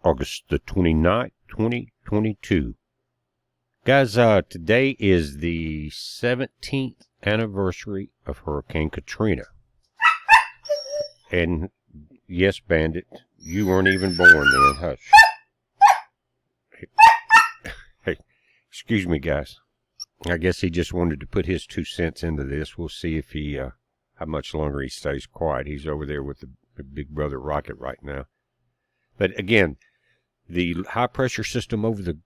August the 29th, 2022. Guys, today is the 17th anniversary of Hurricane Katrina. And yes, Bandit, you weren't even born then. Hush. Hey, excuse me, guys. I guess he just wanted to put his 2 cents into this. We'll see if he, how much longer he stays quiet. He's over there with the big brother rocket right now. But again, the high pressure system over the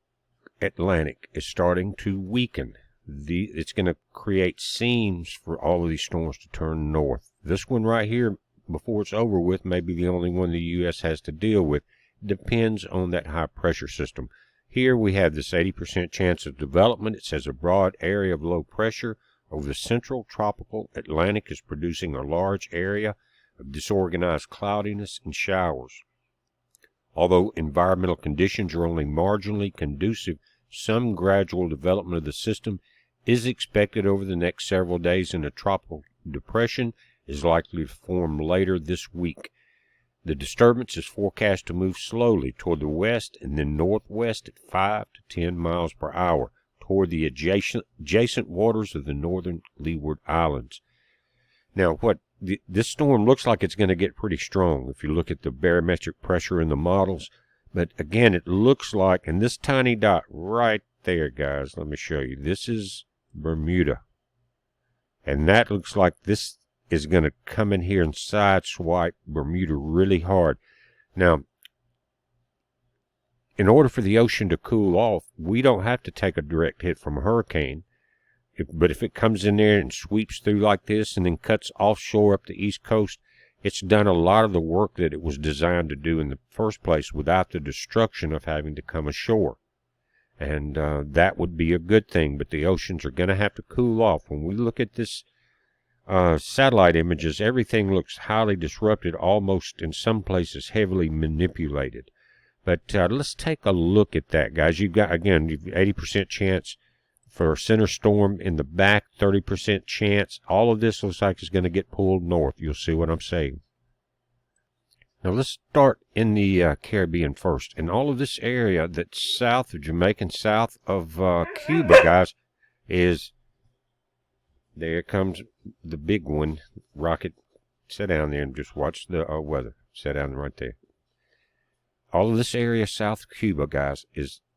Atlantic is starting to weaken. It's going to create seams for all of these storms to turn north. This one right here, before it's over with, may be the only one the U.S. has to deal with. Depends on that high pressure system. Here we have this 80% chance of development. It says a broad area of low pressure over the central tropical Atlantic is producing a large area of disorganized cloudiness and showers. Although environmental conditions are only marginally conducive, some gradual development of the system is expected over the next several days, and a tropical depression is likely to form later this week. The disturbance is forecast to move slowly toward the west and then northwest at 5 to 10 miles per hour toward the adjacent waters of the northern Leeward Islands. Now, this storm looks like it's going to get pretty strong if you look at the barometric pressure in the models. But again, it looks like, and this tiny dot right there, guys, let me show you. This is Bermuda. And that looks like this is going to come in here and sideswipe Bermuda really hard. Now, in order for the ocean to cool off, we don't have to take a direct hit from a hurricane. But if it comes in there and sweeps through like this and then cuts offshore up the east coast, it's done a lot of the work that it was designed to do in the first place without the destruction of having to come ashore. And that would be a good thing, but the oceans are going to have to cool off. When we look at this satellite images, everything looks highly disrupted, almost in some places heavily manipulated. But let's take a look at that, guys. You've got, again, 80% chance for a center storm in the back, 30% chance. All of this looks like it's going to get pulled north. You'll see what I'm saying. Now let's start in the Caribbean first. And all of this area that's south of Jamaica and south of Cuba, guys, is, there comes the big one. Rocket, sit down there and just watch the weather. Sit down right there. All of this area south of Cuba, guys,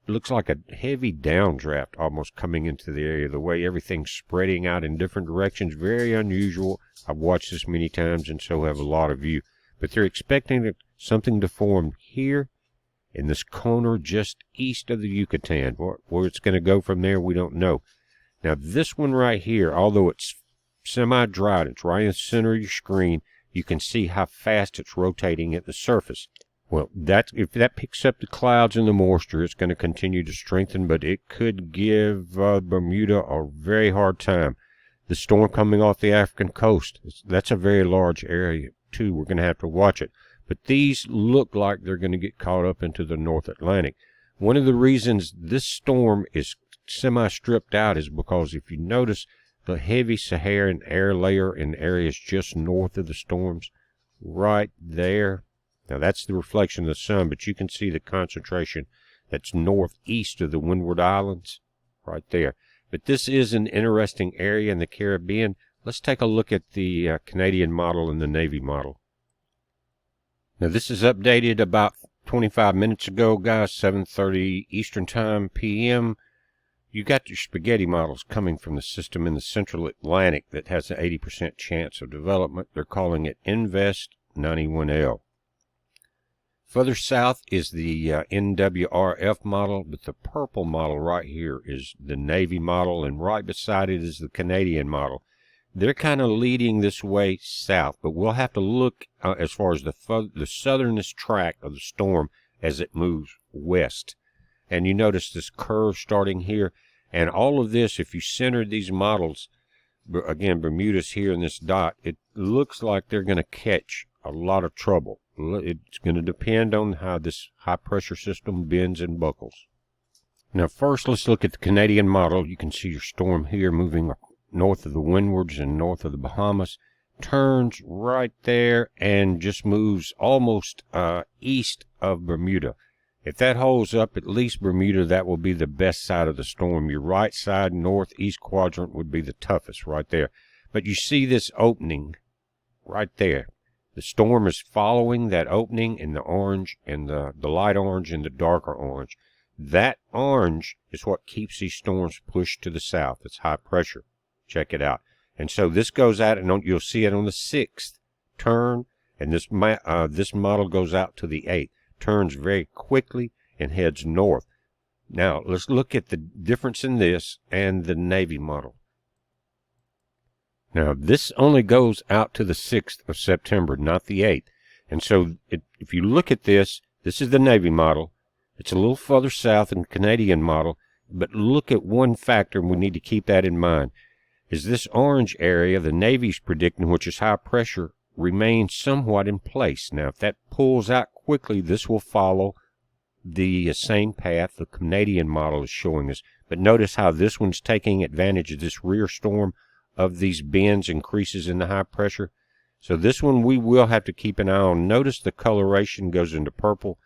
looks like a heavy downdraft almost coming into the area. The way everything's spreading out in different directions, very unusual. I've watched this many times, and so have a lot of you. But they're expecting something to form here in this corner just east of the Yucatan. Where it's going to go from there, we don't know. Now, this one right here, although it's semi-dry, it's right in the center of your screen, you can see how fast it's rotating at the surface. Well, if that picks up the clouds and the moisture, it's going to continue to strengthen, but it could give Bermuda a very hard time. The storm coming off the African coast, that's a very large area, too. We're going to have to watch it. But these look like they're going to get caught up into the North Atlantic. One of the reasons this storm is semi-stripped out is because if you notice the heavy Saharan air layer in areas just north of the storms, right there. Now, that's the reflection of the sun, but you can see the concentration that's northeast of the Windward Islands, right there. But this is an interesting area in the Caribbean. Let's take a look at the Canadian model and the Navy model. Now, this is updated about 25 minutes ago, guys, 7:30 Eastern Time p.m. You got your spaghetti models coming from the system in the Central Atlantic that has an 80% chance of development. They're calling it Invest 91L. Further south is the NWRF model, but the purple model right here is the Navy model, and right beside it is the Canadian model. They're kind of leading this way south, but we'll have to look as far as the southernest track of the storm as it moves west. And you notice this curve starting here, and all of this, if you center these models, again, Bermuda's here in this dot, it looks like they're going to catch a lot of trouble. It's going to depend on how this high-pressure system bends and buckles. Now, first, let's look at the Canadian model. You can see your storm here moving north of the Windwards and north of the Bahamas. Turns right there and just moves almost east of Bermuda. If that holds up, at least Bermuda, that will be the best side of the storm. Your right side, northeast quadrant, would be the toughest right there. But you see this opening right there. The storm is following that opening in the orange and the light orange and the darker orange. That orange is what keeps these storms pushed to the south. It's high pressure. Check it out. And so this goes out, and you'll see it on the 6th turn, and this model goes out to the 8th. Turns very quickly and heads north. Now, let's look at the difference in this and the Navy model. Now, this only goes out to the 6th of September, not the 8th. And so, if you look at this, this is the Navy model. It's a little further south than the Canadian model, but look at one factor, and we need to keep that in mind, is this orange area, the Navy's predicting, which is high pressure, remains somewhat in place. Now, if that pulls out quickly, this will follow the same path the Canadian model is showing us. But notice how this one's taking advantage of this rear storm of these bends and creases in the high pressure. So this one we will have to keep an eye on. Notice the coloration goes into purple.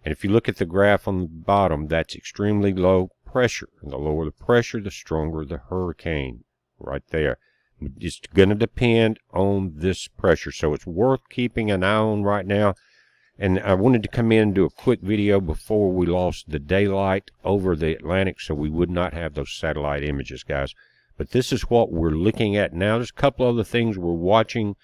And if you look at the graph on the bottom, that's extremely low pressure. And the lower the pressure, the stronger the hurricane right there. It's going to depend on this pressure, so it's worth keeping an eye on right now. And I wanted to come in and do a quick video before we lost the daylight over the Atlantic, so we would not have those satellite images, guys. But this is what we're looking at now. There's a couple other things we're watching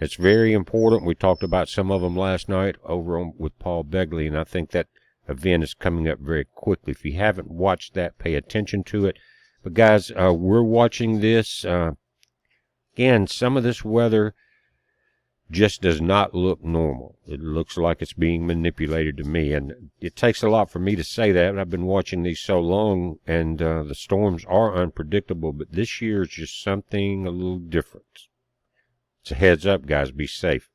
that's very important. We talked about some of them last night over with Paul Begley, and I think that event is coming up very quickly. If you haven't watched that, pay attention to it. But guys, we're watching this. Again, some of this weather just does not look normal. It looks like it's being manipulated to me, and it takes a lot for me to say that. I've been watching these so long, and the storms are unpredictable, but this year is just something a little different. It's a heads up, guys. Be safe.